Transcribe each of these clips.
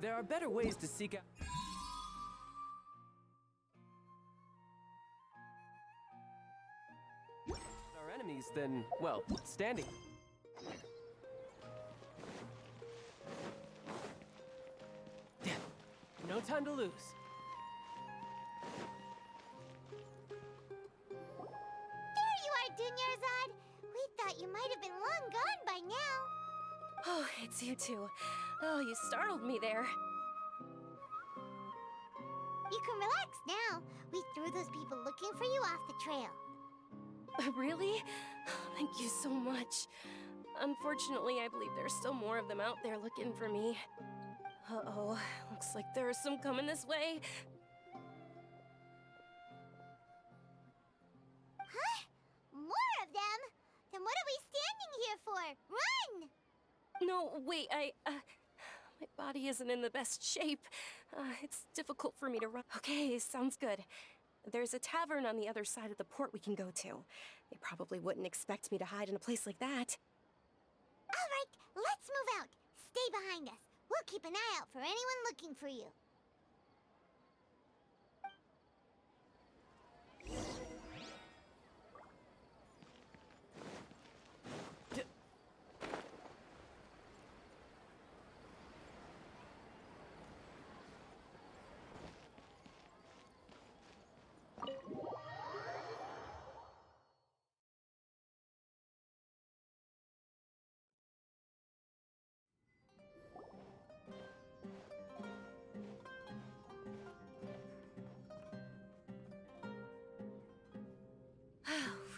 There are better ways to seek out our enemies than, well, standing. No time to lose. There you are, Dunyarzad. We thought you might have been long gone by now. Oh, it's you two. Oh, you startled me there. You can relax now. We threw those people looking for you off the trail. Really? Thank you so much. Unfortunately, I believe there's still more of them out there looking for me. Uh-oh, looks like there are some coming this way. Huh? More of them? Then what are we standing here for? Run! No, wait, my body isn't in the best shape. It's difficult for me to run. Okay, sounds good. There's a tavern on the other side of the port we can go to. They probably wouldn't expect me to hide in a place like that. All right, let's move out. Stay behind us. We'll keep an eye out for anyone looking for you.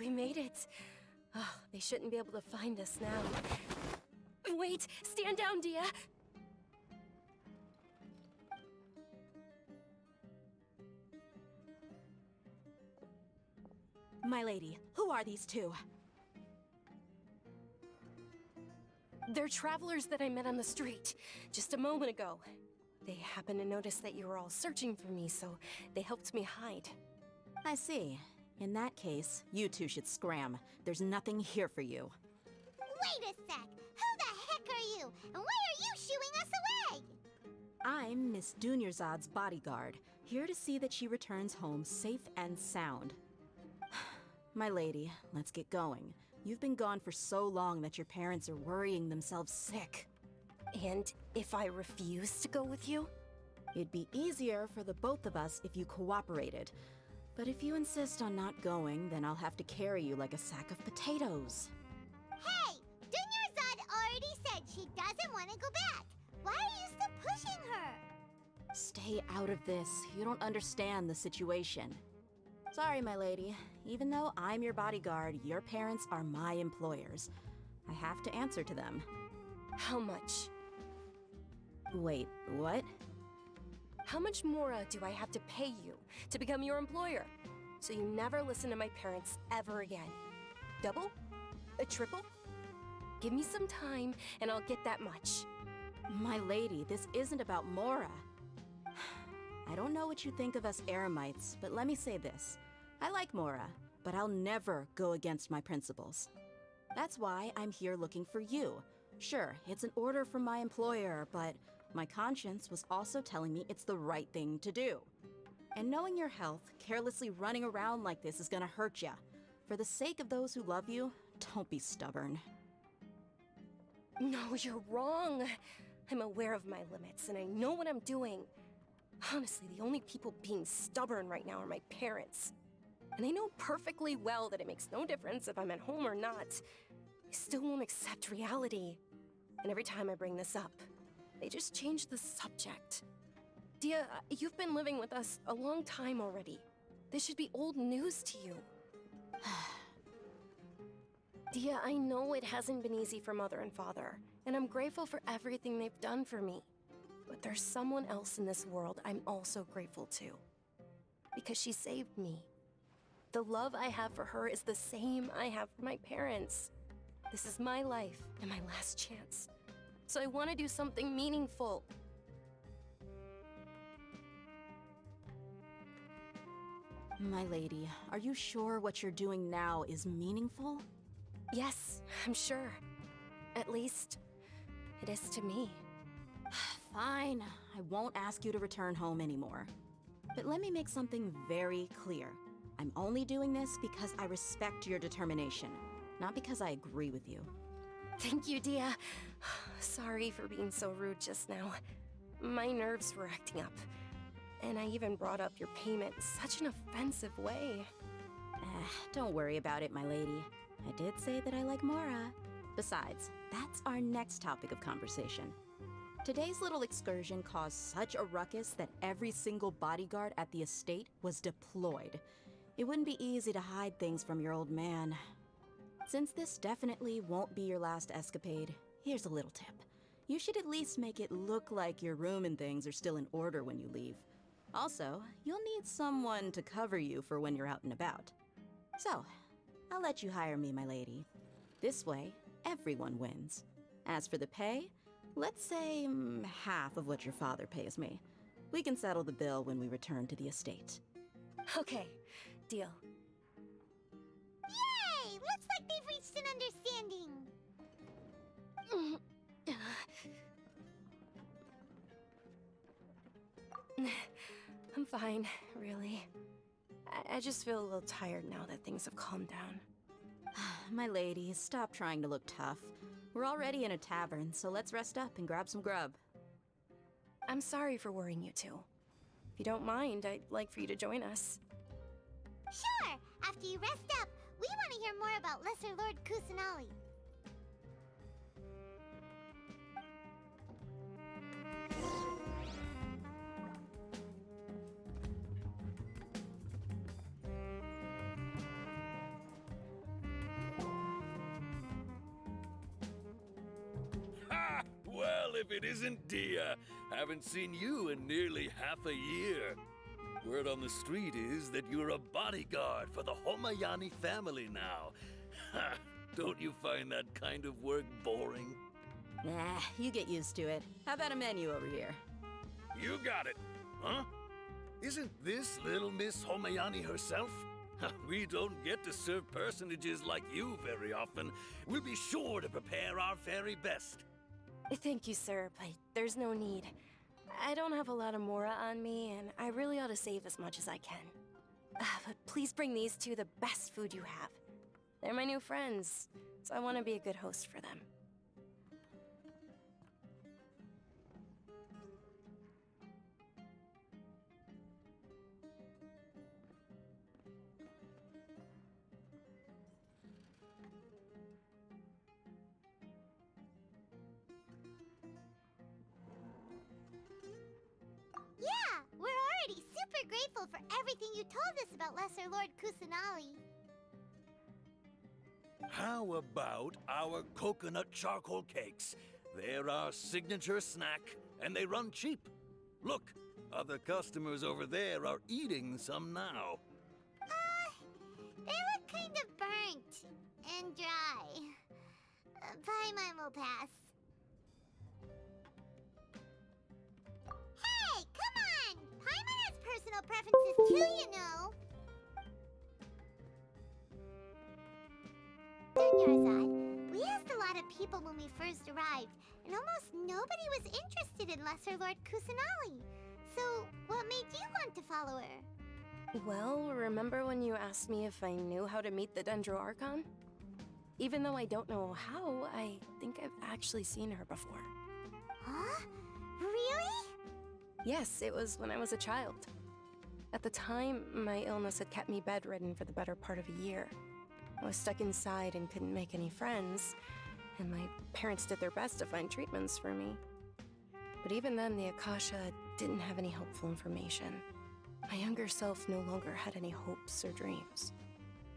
We made it. Oh, they shouldn't be able to find us now. Wait, stand down, Dia. My lady, who are these two? They're travelers that I met on the street just a moment ago. They happened to notice that you were all searching for me, so they helped me hide. I see. In that case, you two should scram. There's nothing here for you. Wait a sec. Who the heck are you? And why are you shooing us away? I'm Miss Dunyarzad's bodyguard, here to see that she returns home safe and sound. My lady, let's get going. You've been gone for so long that your parents are worrying themselves sick. And if I refuse to go with you? It'd be easier for the both of us if you cooperated. But if you insist on not going, then I'll have to carry you like a sack of potatoes. Hey! Dunyarzad already said she doesn't want to go back. Why are you still pushing her? Stay out of this. You don't understand the situation. Sorry, my lady. Even though I'm your bodyguard, your parents are my employers. I have to answer to them. How much? Wait, what? How much more do I have to pay you to become your employer? So you never listen to my parents ever again. Double? A triple? Give me some time and I'll get that much. My lady, this isn't about Mora. I don't know what you think of us Eremites, but let me say this. I like Mora, but I'll never go against my principles. That's why I'm here looking for you. Sure, it's an order from my employer, but my conscience was also telling me it's the right thing to do. And knowing your health, carelessly running around like this is gonna hurt ya. For the sake of those who love you, don't be stubborn. No, you're wrong. I'm aware of my limits and I know what I'm doing. Honestly, the only people being stubborn right now are my parents. And they know perfectly well that it makes no difference if I'm at home or not. They still won't accept reality. And every time I bring this up, they just change the subject. Dia, you've been living with us a long time already. This should be old news to you. Dia, I know it hasn't been easy for Mother and Father, and I'm grateful for everything they've done for me. But there's someone else in this world I'm also grateful to. Because she saved me. The love I have for her is the same I have for my parents. This is my life and my last chance. So I want to do something meaningful. My lady, are you sure what you're doing now is meaningful? Yes, I'm sure. At least, it is to me. Fine. I won't ask you to return home anymore. But let me make something very clear. I'm only doing this because I respect your determination, not because I agree with you. Thank you, Dia. Sorry for being so rude just now. My nerves were acting up. And I even brought up your payment in such an offensive way. Don't worry about it, my lady. I did say that I like Mora. Besides, that's our next topic of conversation. Today's little excursion caused such a ruckus that every single bodyguard at the estate was deployed. It wouldn't be easy to hide things from your old man. Since this definitely won't be your last escapade, here's a little tip. You should at least make it look like your room and things are still in order when you leave. Also, you'll need someone to cover you for when you're out and about. So, I'll let you hire me, my lady. This way, everyone wins. As for the pay, let's say half of what your father pays me. We can settle the bill when we return to the estate. Okay, deal. Yay! Looks like they've reached an understanding. I'm fine, really. I just feel a little tired now that things have calmed down. My lady, stop trying to look tough. We're already in a tavern, so let's rest up and grab some grub. I'm sorry for worrying you two. If you don't mind, I'd like for you to join us. Sure! After you rest up, we want to hear more about Lesser Lord Kusanali. Ha! Well, if it isn't Dia. Haven't seen you in nearly half a year. Word on the street is that you're a bodyguard for the Homayani family now. Ha! Don't you find that kind of work boring? Nah, you get used to it. How about a menu over here? You got it, huh? Isn't this little Miss Homayani herself? We don't get to serve personages like you very often. We'll be sure to prepare our very best. Thank you, sir, but there's no need. I don't have a lot of Mora on me, and I really ought to save as much as I can. But please bring these two the best food you have. They're my new friends, so I want to be a good host for them. Yeah, we're already super grateful for everything you told us about Lesser Lord Kusanali. How about our coconut charcoal cakes? They're our signature snack, and they run cheap. Look, other customers over there are eating some now. They look kind of burnt and dry. Paimon will pass. Hey, come on! Paimon has personal preferences too, you know. Dunyarzad, we asked a lot of people when we first arrived, and almost nobody was interested in Lesser Lord Kusanali. So, what made you want to follow her? Well, remember when you asked me if I knew how to meet the Dendro Archon? Even though I don't know how, I think I've actually seen her before. Huh? Really? Yes, it was when I was a child. At the time, my illness had kept me bedridden for the better part of a year. I was stuck inside and couldn't make any friends, and my parents did their best to find treatments for me. But even then, the Akasha didn't have any helpful information. My younger self no longer had any hopes or dreams.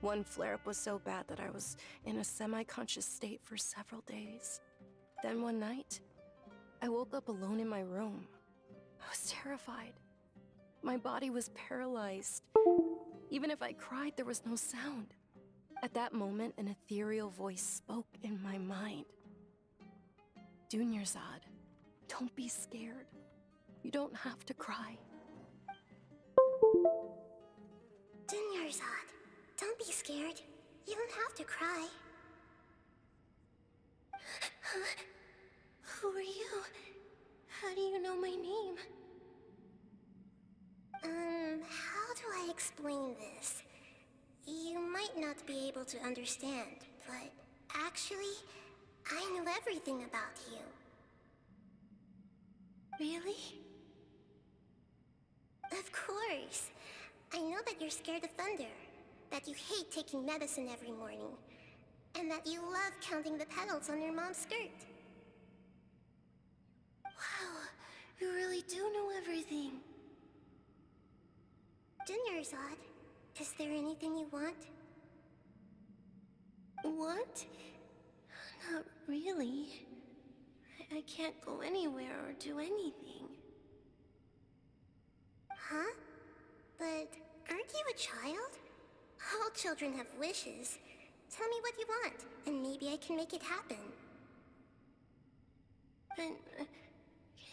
One flare-up was so bad that I was in a semi-conscious state for several days. Then one night, I woke up alone in my room. I was terrified. My body was paralyzed. Even if I cried, there was no sound. At that moment, an ethereal voice spoke in my mind. Dunyarzad, don't be scared. You don't have to cry. Dunyarzad, don't be scared. You don't have to cry. Who are you? How do you know my name? How do I explain this? You might not be able to understand, but actually, I know everything about you. Really? Of course. I know that you're scared of thunder, that you hate taking medicine every morning, and that you love counting the petals on your mom's skirt. Wow, you really do know everything. Dinnerzad, is there anything you want? What? Not really. I can't go anywhere or do anything. Huh? But aren't you a child? All children have wishes. Tell me what you want, and maybe I can make it happen. But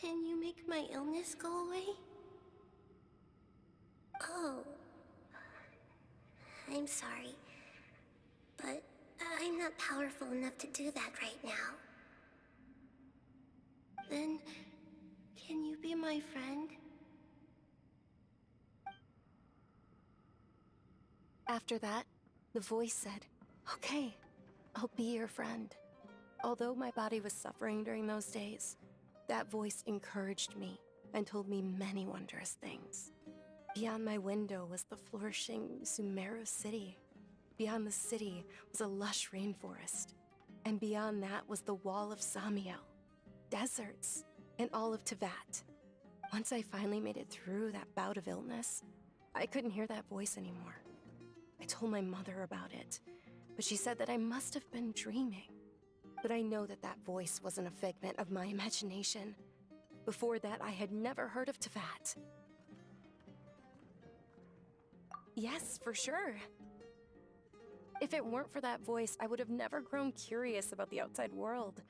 can you make my illness go away? Oh. I'm sorry. But I'm not powerful enough to do that right now. Then, can you be my friend? After that, the voice said, "Okay, I'll be your friend." Although my body was suffering during those days, that voice encouraged me and told me many wondrous things. Beyond my window was the flourishing Sumeru city. Beyond the city was a lush rainforest. And beyond that was the wall of Samiel, deserts, and all of Teyvat. Once I finally made it through that bout of illness, I couldn't hear that voice anymore. I told my mother about it, but she said that I must have been dreaming. But I know that that voice wasn't a figment of my imagination. Before that, I had never heard of Teyvat. Yes, for sure. If it weren't for that voice, I would have never grown curious about the outside world,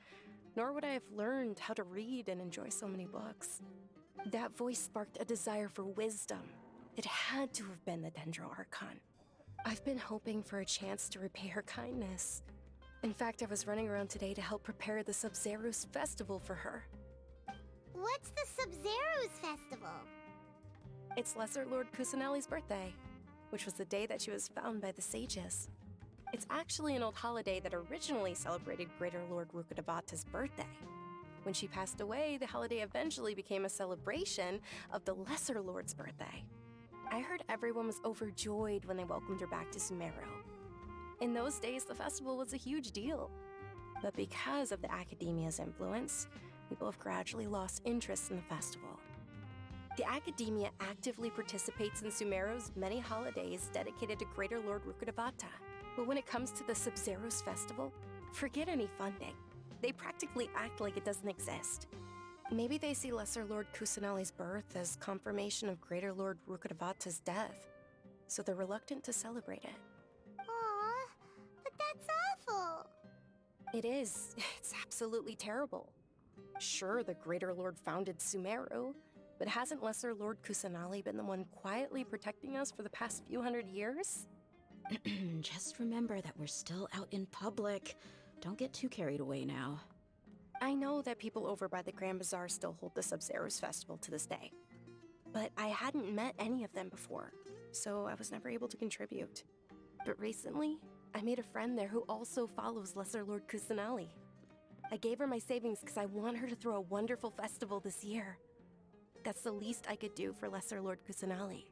nor would I have learned how to read and enjoy so many books. That voice sparked a desire for wisdom. It had to have been the Dendro Archon. I've been hoping for a chance to repay her kindness. In fact, I was running around today to help prepare the Sub-Zero's festival for her. What's the Sub-Zero's festival? It's Lesser Lord Kusanali's birthday, which was the day that she was found by the sages. It's actually an old holiday that originally celebrated Greater Lord Rukkhadevata's birthday. When she passed away, the holiday eventually became a celebration of the Lesser Lord's birthday. I heard everyone was overjoyed when they welcomed her back to Sumeru. In those days, the festival was a huge deal. But because of the Academia's influence, people have gradually lost interest in the festival. The Academia actively participates in Sumeru's many holidays dedicated to Greater Lord Rukkhadevata. But when it comes to the Sub-Zero's festival, forget any funding. They practically act like it doesn't exist. Maybe they see Lesser Lord Kusanali's birth as confirmation of Greater Lord Rukkhadevata's death, so they're reluctant to celebrate it. Aw, but that's awful. It is. It's absolutely terrible. Sure, the Greater Lord founded Sumeru, but hasn't Lesser Lord Kusanali been the one quietly protecting us for the past few hundred years? Just remember that we're still out in public. Don't get too carried away now. I know that people over by the Grand Bazaar still hold the Sub-Zero's festival to this day. But I hadn't met any of them before, so I was never able to contribute. But recently, I made a friend there who also follows Lesser Lord Kusanali. I gave her my savings because I want her to throw a wonderful festival this year. That's the least I could do for Lesser Lord Kusanali.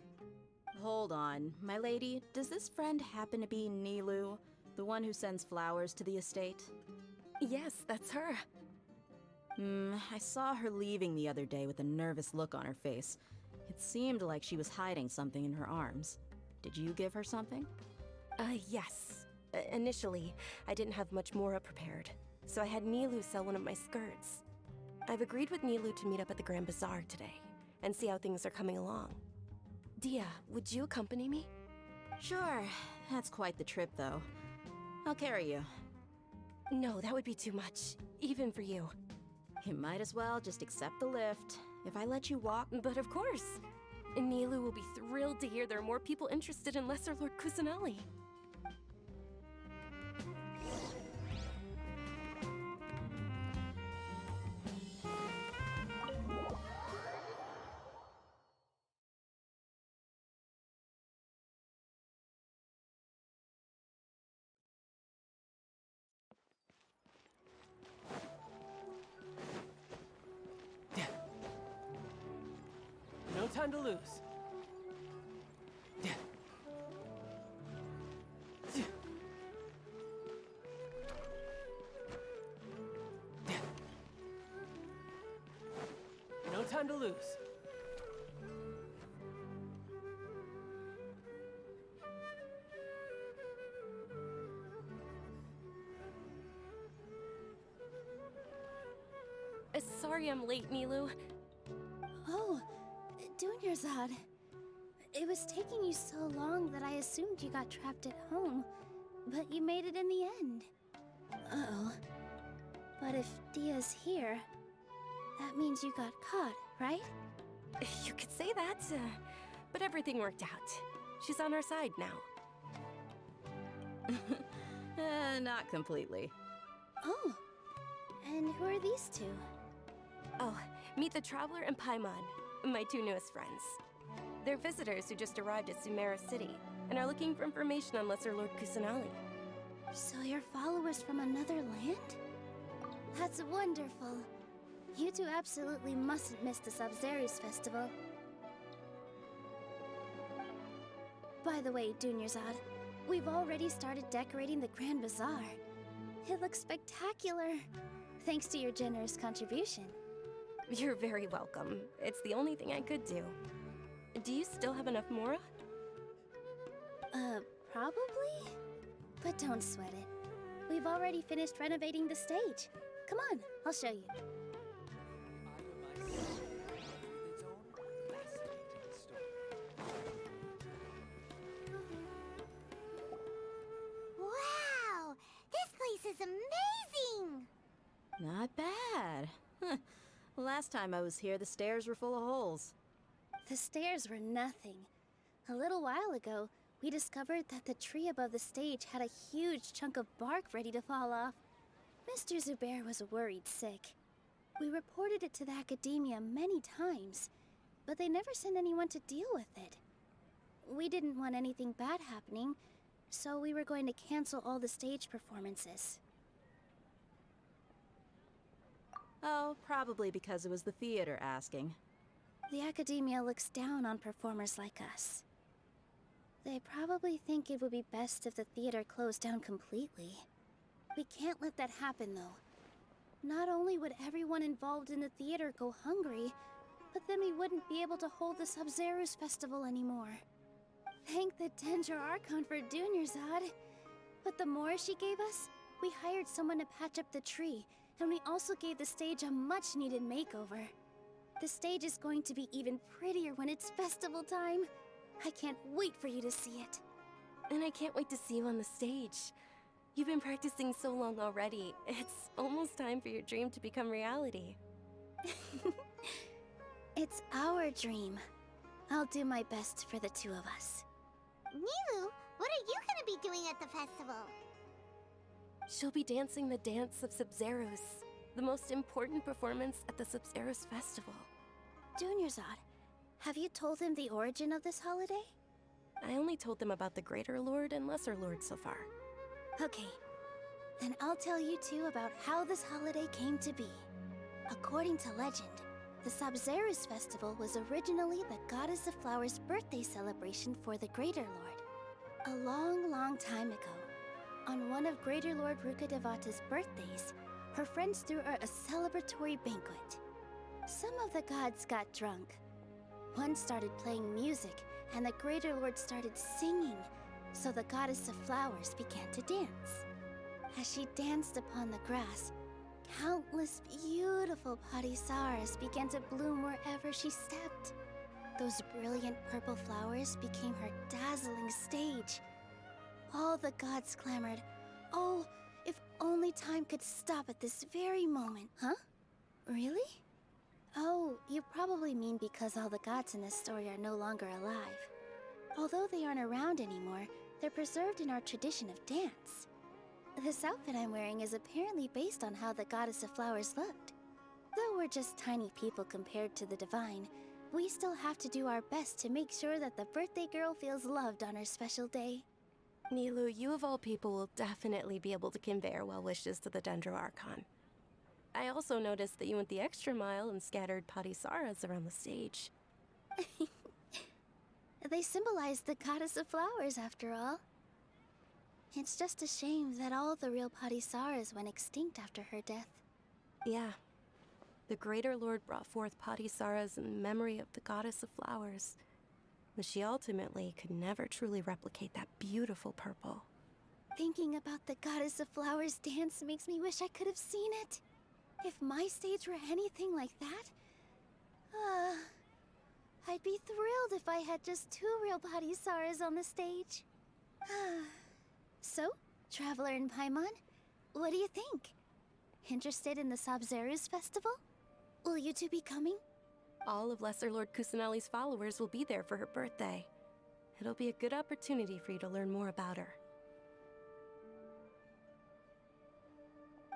Hold on, my lady. Does this friend happen to be Nilou, the one who sends flowers to the estate? Yes, that's her. I saw her leaving the other day with a nervous look on her face. It seemed like she was hiding something in her arms. Did you give her something? Yes. Initially, I didn't have much Mora prepared, so I had Nilou sell one of my skirts. I've agreed with Nilou to meet up at the Grand Bazaar today, and see how things are coming along. Dia, would you accompany me? Sure. That's quite the trip, though. I'll carry you. No, that would be too much, even for you. You might as well just accept the lift. If I let you walk... But of course! Nilou will be thrilled to hear there are more people interested in Lesser Lord Kusanali. time to lose. No time to lose. Sorry I'm late, Nilu. Oh, Dunyarzad. It was taking you so long that I assumed you got trapped at home, but you made it in the end. Uh-oh. But if Dia's here, that means you got caught, right? You could say that, but everything worked out. She's on our side now. Not completely. Oh, and who are these two? Oh, meet the Traveler and Paimon, my two newest friends. They're visitors who just arrived at Sumeru City and are looking for information on Lesser Lord Kusanali. So you're followers from another land? That's wonderful. You two absolutely mustn't miss the Sabzeruz festival. By the way, Dunyarzad, we've already started decorating the Grand Bazaar. It looks spectacular, thanks to your generous contribution. You're very welcome. It's the only thing I could do. Do you still have enough Mora? Probably? But don't sweat it. We've already finished renovating the stage. Come on, I'll show you. Wow! This place is amazing! Not bad. Huh. Last time I was here, the stairs were full of holes. The stairs were nothing. A little while ago, we discovered that the tree above the stage had a huge chunk of bark ready to fall off. Mr. Zubair was worried sick. We reported it to the academia many times, but they never sent anyone to deal with it. We didn't want anything bad happening, so we were going to cancel all the stage performances. Oh, probably because it was the theater asking. The academia looks down on performers like us. They probably think it would be best if the theater closed down completely. We can't let that happen, though. Not only would everyone involved in the theater go hungry, but then we wouldn't be able to hold the Sabzeruz festival anymore. Thank the Dendro Archon for Dunyarzad. With the Mora she gave us, we hired someone to patch up the tree, and we also gave the stage a much-needed makeover. The stage is going to be even prettier when it's festival time. I can't wait for you to see it. And I can't wait to see you on the stage. You've been practicing so long already. It's almost time for your dream to become reality. It's our dream. I'll do my best for the two of us. Nilu, what are you gonna be doing at the festival? She'll be dancing the dance of Sabzeruz, the most important performance at the Sabzeruz festival. Dunyarzad, have you told him the origin of this holiday? I only told them about the Greater Lord and Lesser Lord so far. Okay, then I'll tell you two about how this holiday came to be. According to legend, the Sabzeruz festival was originally the Goddess of Flowers' birthday celebration for the Greater Lord. A long, long time ago, on one of Greater Lord Rukkhadevata's birthdays, her friends threw her a celebratory banquet. Some of the gods got drunk. One started playing music, and the Greater Lord started singing, so the Goddess of Flowers began to dance. As she danced upon the grass, countless beautiful parisaras began to bloom wherever she stepped. Those brilliant purple flowers became her dazzling stage. All the gods clamored, "Oh, if only time could stop at this very moment." Huh? Really? Oh, you probably mean because all the gods in this story are no longer alive. Although they aren't around anymore, they're preserved in our tradition of dance. This outfit I'm wearing is apparently based on how the Goddess of Flowers looked. Though we're just tiny people compared to the divine, we still have to do our best to make sure that the birthday girl feels loved on her special day. Nilu, you of all people will definitely be able to convey our well wishes to the Dendro Archon. I also noticed that you went the extra mile and scattered parisaras around the stage. They symbolize the goddess of flowers, after all. It's just a shame that all the real Patisaras went extinct after her death. Yeah. The Greater Lord brought forth Patisaras in memory of the goddess of flowers. But she ultimately could never truly replicate that beautiful purple. Thinking about the goddess of flowers dance makes me wish I could have seen it. If my stage were anything like that, I'd be thrilled if I had just 2 real Patisaras on the stage. So, Traveler and Paimon, what do you think? Interested in the Sabzeruz festival? Will you two be coming? All of Lesser Lord Kusanali's followers will be there for her birthday. It'll be a good opportunity for you to learn more about her.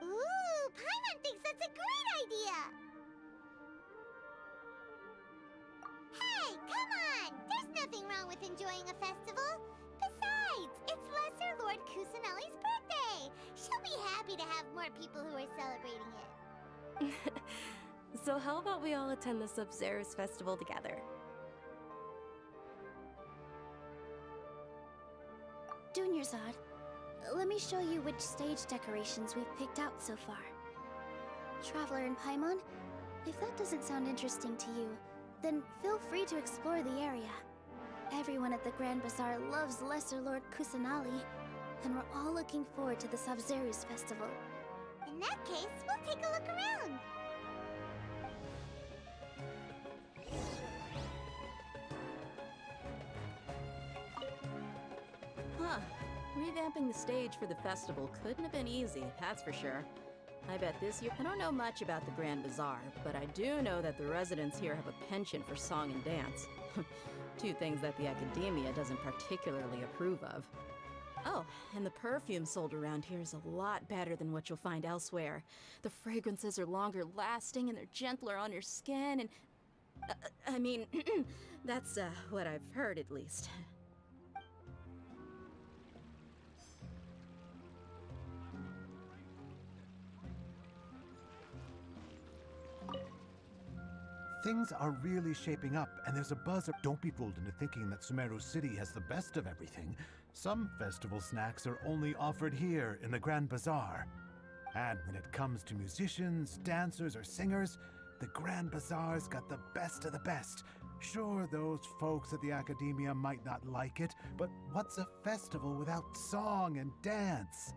Ooh, Paimon thinks that's a great idea! Hey, come on! There's nothing wrong with enjoying a festival. Besides, it's Lesser Lord Kusanali's birthday. She'll be happy to have more people who are celebrating it. So how about we all attend the Sabzeruz festival together? Junior Zod, let me show you which stage decorations we've picked out so far. Traveler and Paimon, if that doesn't sound interesting to you, then feel free to explore the area. Everyone at the Grand Bazaar loves Lesser Lord Kusanali, and we're all looking forward to the Sabzeruz festival. In that case, we'll take a look around. Huh. Revamping the stage for the festival couldn't have been easy, that's for sure. I bet this year... I don't know much about the Grand Bazaar, but I do know that the residents here have a penchant for song and dance. 2 things that the academia doesn't particularly approve of. Oh, and the perfume sold around here is a lot better than what you'll find elsewhere. The fragrances are longer lasting and they're gentler on your skin and... I mean, that's what I've heard at least. Things are really shaping up, and there's a buzz. Don't be fooled into thinking that Sumeru City has the best of everything. Some festival snacks are only offered here in the Grand Bazaar. And when it comes to musicians, dancers, or singers, the Grand Bazaar's got the best of the best. Sure, those folks at the academia might not like it, but what's a festival without song and dance?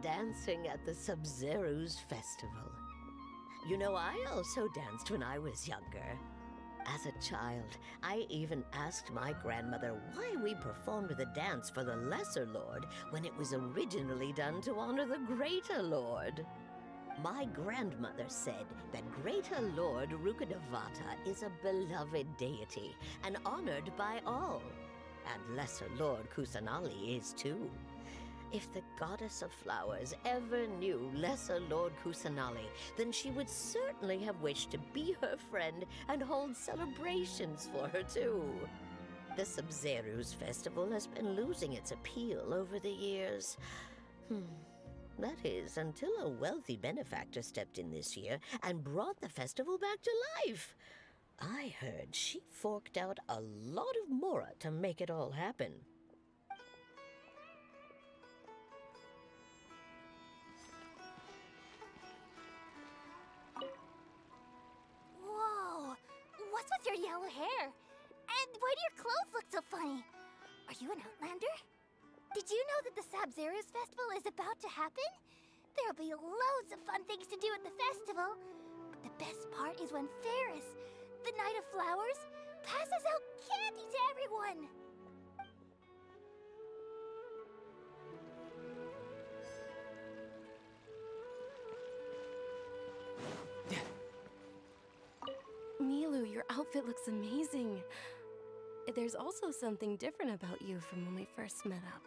Dancing at the Sabzeruz festival. You know, I also danced when I was younger. As a child, I even asked my grandmother why we performed the dance for the Lesser Lord when it was originally done to honor the Greater Lord. My grandmother said that Greater Lord Rukkhadevata is a beloved deity and honored by all. And Lesser Lord Kusanali is too. If the Goddess of Flowers ever knew Lesser Lord Kusanali, then she would certainly have wished to be her friend and hold celebrations for her too. The Sabzeruz festival has been losing its appeal over the years. That is, until a wealthy benefactor stepped in this year and brought the festival back to life. I heard she forked out a lot of mora to make it all happen. Whoa! What's with your yellow hair? And why do your clothes look so funny? Are you an outlander? Did you know that the Sabzeruz festival is about to happen? There'll be loads of fun things to do at the festival. But the best part is when Ferris, the Knight of Flowers, passes out candy to everyone. Milu, your outfit looks amazing. There's also something different about you from when we first met up.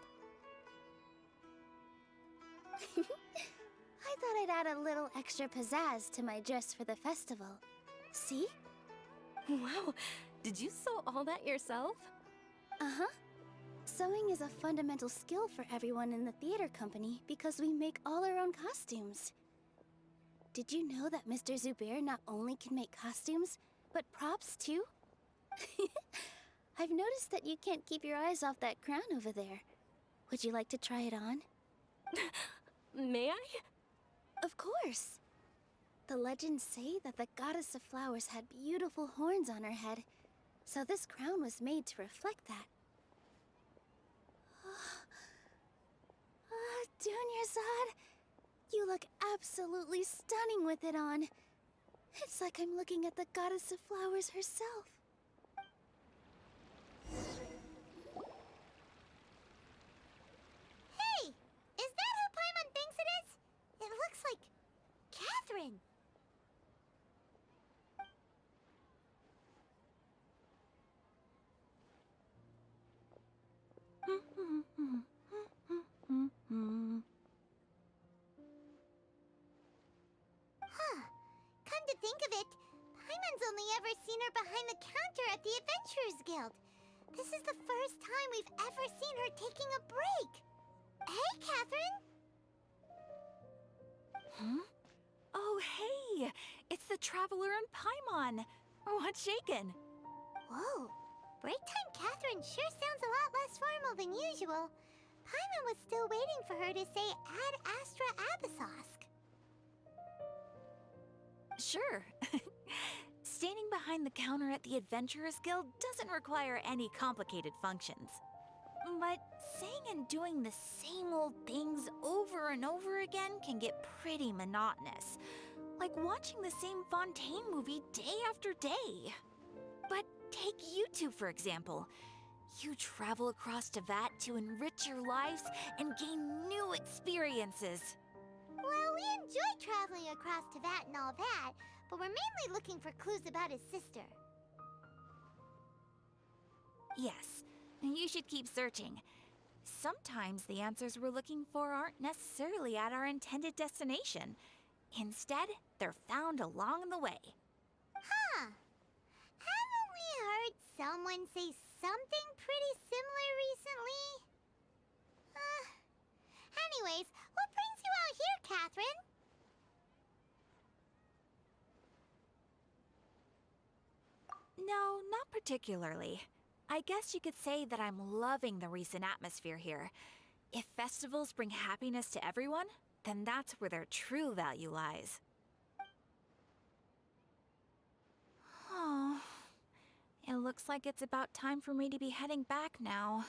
I thought I'd add a little extra pizzazz to my dress for the festival. See? Wow, did you sew all that yourself? Uh-huh. Sewing is a fundamental skill for everyone in the theater company because we make all our own costumes. Did you know that Mr. Zubair not only can make costumes, but props too? I've noticed that you can't keep your eyes off that crown over there. Would you like to try it on? May I? Of course. The legends say that the goddess of flowers had beautiful horns on her head, so this crown was made to reflect that. Dunyazad, you look absolutely stunning with it on. It's like I'm looking at the goddess of flowers herself. Hey! Is that who Paimon thinks it is? It looks like Catherine. Huh. Come to think of it, Paimon's only ever seen her behind the counter at the Adventurers Guild. This is the first time we've ever seen her taking a break. Hey, Catherine! Huh? Oh, hey! It's the Traveler and Paimon! What's shaken? Whoa. Break time Catherine sure sounds a lot less formal than usual. Paimon was still waiting for her to say Ad Astra Abyssosk. Sure. Standing behind the counter at the Adventurers Guild doesn't require any complicated functions. But saying and doing the same old things over and over again can get pretty monotonous. Like watching the same Fontaine movie day after day. But take you two, for example. You travel across Teyvat to enrich your lives and gain new experiences. Well, we enjoy traveling across Teyvat and all that, but we're mainly looking for clues about his sister. Yes, you should keep searching. Sometimes the answers we're looking for aren't necessarily at our intended destination. Instead, they're found along the way. Huh. Haven't we heard someone say something pretty similar recently? Anyways, what brings you out here, Catherine? No, not particularly. I guess you could say that I'm loving the recent atmosphere here. If festivals bring happiness to everyone, then that's where their true value lies. Oh, it looks like it's about time for me to be heading back now.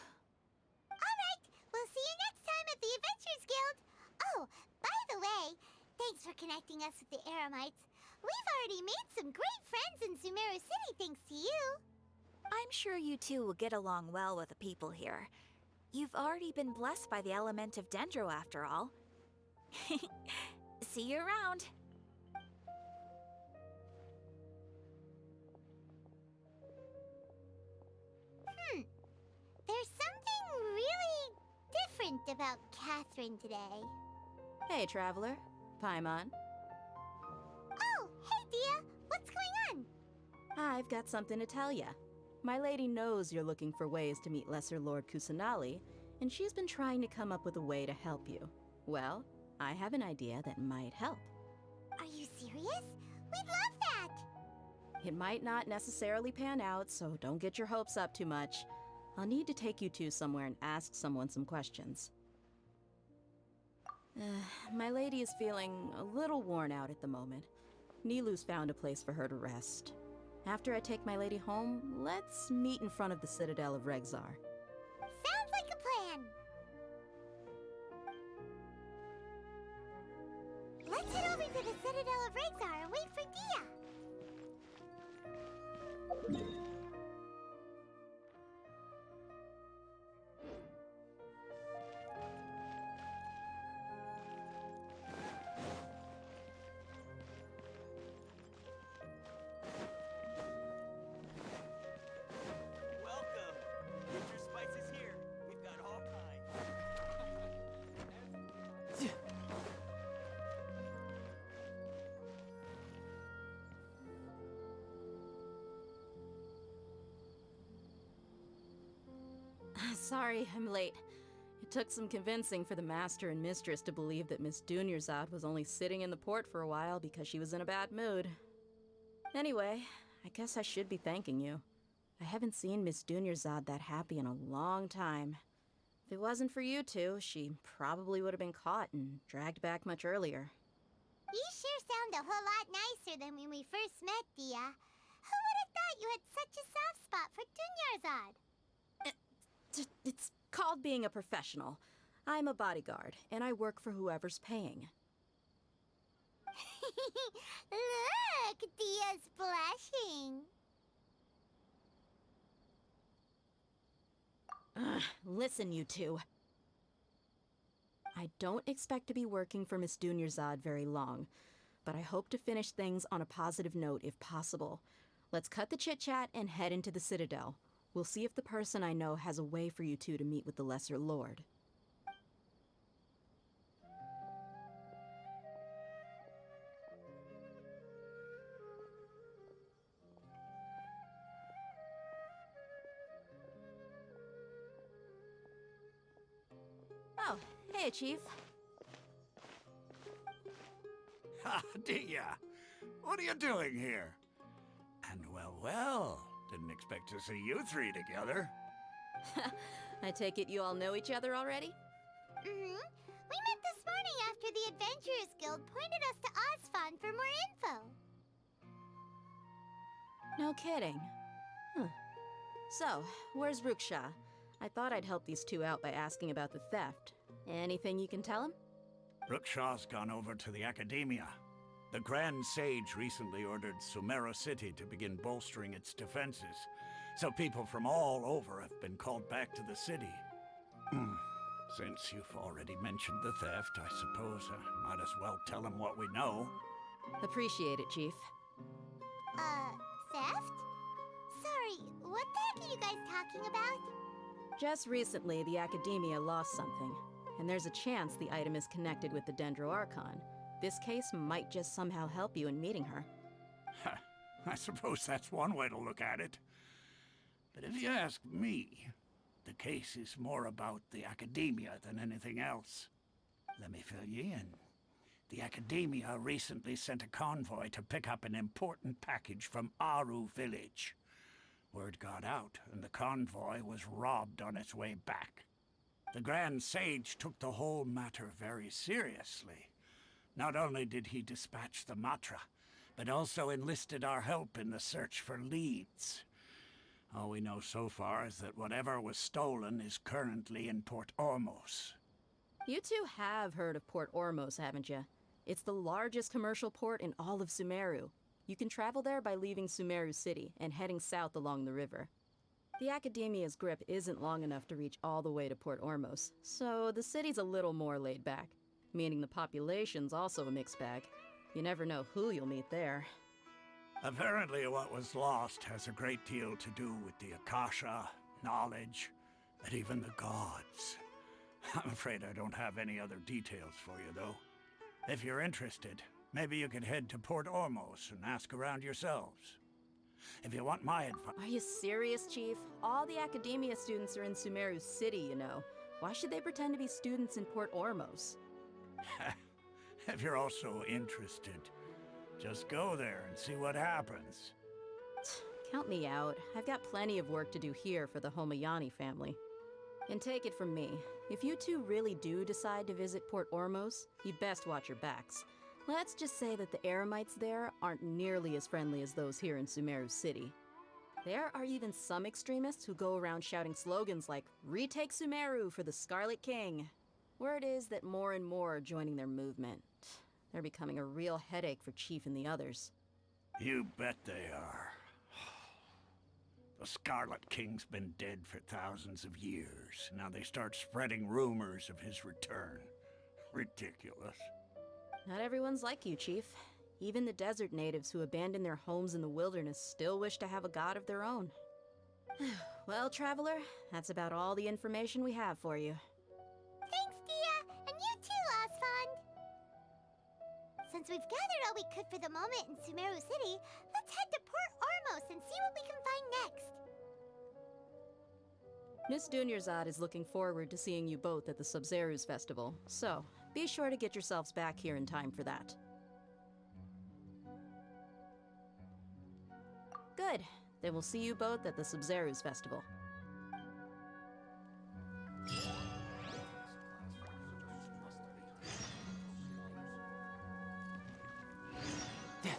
Alright, we'll see you next time at the Adventurers Guild. Oh, by the way, thanks for connecting us with the Eremites. We've already made some great friends in Sumeru City thanks to you. I'm sure you two will get along well with the people here. You've already been blessed by the element of Dendro after all. See you around. There's something really different about Catherine today. Hey, Traveler. Paimon. Oh, hey, Dia. What's going on? I've got something to tell ya. My lady knows you're looking for ways to meet Lesser Lord Kusanali, and she's been trying to come up with a way to help you. Well, I have an idea that might help. Are you serious? We'd love that! It might not necessarily pan out, so don't get your hopes up too much. I'll need to take you two somewhere and ask someone some questions. My lady is feeling a little worn out at the moment. Nilu's found a place for her to rest. After I take my lady home, let's meet in front of the Citadel of Regzar. Sounds like a plan! Let's head over to the Citadel of Regzar and wait for Dia! Welcome! Get your spices here. We've got all kinds. Sorry, I'm late. It took some convincing for the master and mistress to believe that Miss Dunyarzad was only sitting in the port for a while because she was in a bad mood. Anyway, I guess I should be thanking you. I haven't seen Miss Dunyarzad that happy in a long time. If it wasn't for you two, she probably would have been caught and dragged back much earlier. You sure sound a whole lot nicer than when we first met, Dia. Who would have thought you had such a soft spot for Dunyarzad? It's called being a professional. I'm a bodyguard, and I work for whoever's paying. Look, Dia's blushing. Listen, you two. I don't expect to be working for Miss Dunyarzad very long, but I hope to finish things on a positive note if possible. Let's cut the chit-chat and head into the Citadel. We'll see if the person I know has a way for you two to meet with the Lesser Lord. Oh, hey, Chief. Ha, Dia! What are you doing here? And well, didn't expect to see you three together. I take it you all know each other already? We met this morning after the Adventurers Guild pointed us to Osfon for more info. No kidding. Huh. So, where's Ruksha? I thought I'd help these two out by asking about the theft. Anything you can tell him? Rukshaw's gone over to the Academia. The Grand Sage recently ordered Sumeru City to begin bolstering its defenses, so people from all over have been called back to the city. Since you've already mentioned the theft, I suppose I might as well tell him what we know. Appreciate it, Chief. Theft? Sorry, what the heck are you guys talking about? Just recently, the Academia lost something, and there's a chance the item is connected with the Dendro Archon. This case might just somehow help you in meeting her. I suppose that's one way to look at it. But if you ask me, the case is more about the Academia than anything else. Let me fill you in. The Academia recently sent a convoy to pick up an important package from Aru village. Word got out, and the convoy was robbed on its way back. The Grand Sage took the whole matter very seriously. Not only did he dispatch the Matra, but also enlisted our help in the search for leads. All we know so far is that whatever was stolen is currently in Port Ormos. You two have heard of Port Ormos, haven't you? It's the largest commercial port in all of Sumeru. You can travel there by leaving Sumeru City and heading south along the river. The Academia's grip isn't long enough to reach all the way to Port Ormos, so the city's a little more laid back, meaning the population's also a mixed bag. You never know who you'll meet there. Apparently what was lost has a great deal to do with the Akasha, knowledge, and even the gods. I'm afraid I don't have any other details for you, though. If you're interested, maybe you could head to Port Ormos and ask around yourselves. If you want my advice... Are you serious, Chief? All the Academia students are in Sumeru City, you know. Why should they pretend to be students in Port Ormos? If you're also interested, just go there and see what happens. Count me out. I've got plenty of work to do here for the Homayani family. And take it from me, if you two really do decide to visit Port Ormos, you'd best watch your backs. Let's just say that the Eremites there aren't nearly as friendly as those here in Sumeru City. There are even some extremists who go around shouting slogans like, "Retake Sumeru for the Scarlet King." Word is that more and more are joining their movement. They're becoming a real headache for Chief and the others. You bet they are. The Scarlet King's been dead for thousands of years. Now they start spreading rumors of his return. Ridiculous. Not everyone's like you, Chief. Even the desert natives who abandoned their homes in the wilderness still wish to have a god of their own. Well, Traveler, that's about all the information we have for you. Thanks, Dia, and you too, Osfond. Since we've gathered all we could for the moment in Sumeru City, let's head to Port Ormos and see what we can find next. Miss Dunyarzad is looking forward to seeing you both at the Sub-Zeru's festival, so be sure to get yourselves back here in time for that. Good. Then we'll see you both at the Sub-Zeru's festival. Yeah.